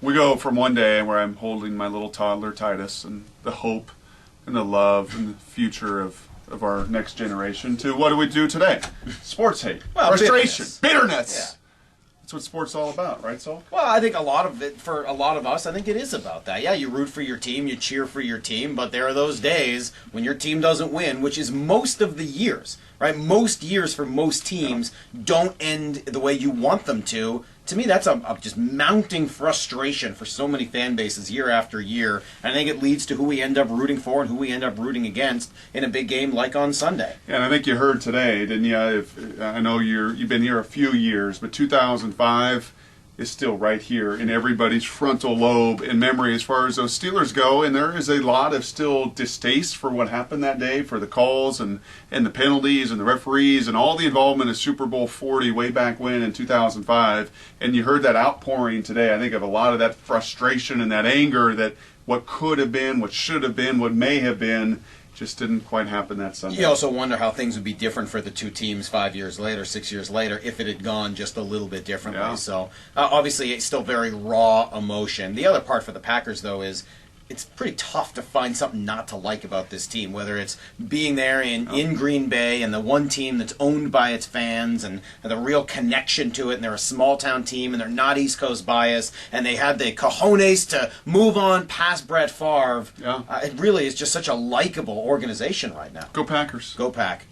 we go from one day where I'm holding my little toddler Titus and the hope and the love and the future of our next generation to what do we do today? Sports hate, frustration, bitterness. Yeah. That's what sports is all about, right, Salk? Well, I think a lot of it, for a lot of us, I think it is about that. Yeah, you root for your team, you cheer for your team, but there are those days when your team doesn't win, which is most of the years, right? Most years for most teams don't end the way you want them to. To me, that's a just mounting frustration for so many fan bases year after year. And I think it leads to who we end up rooting for and who we end up rooting against in a big game like on Sunday. Yeah, and I think you heard today, didn't you? I know you've been here a few years, but 2005 is still right here in everybody's frontal lobe in memory as far as those Steelers go. And there is a lot of still distaste for what happened that day, for the calls and the penalties and the referees and all the involvement in Super Bowl 40 way back when in 2005. And you heard that outpouring today, I think, of a lot of that frustration and that anger that what could have been, what should have been, what may have been, just didn't quite happen that Sunday. You also wonder how things would be different for the two teams 5 years later, 6 years later, if it had gone just a little bit differently. Yeah. So obviously it's still very raw emotion. The other part for the Packers, though, is it's pretty tough to find something not to like about this team, whether it's being there in Green Bay and the one team that's owned by its fans and the real connection to it, and they're a small-town team and they're not East Coast bias, and they had the cojones to move on past Brett Favre. Yeah. It really is just such a likable organization right now. Go Packers. Go Pack.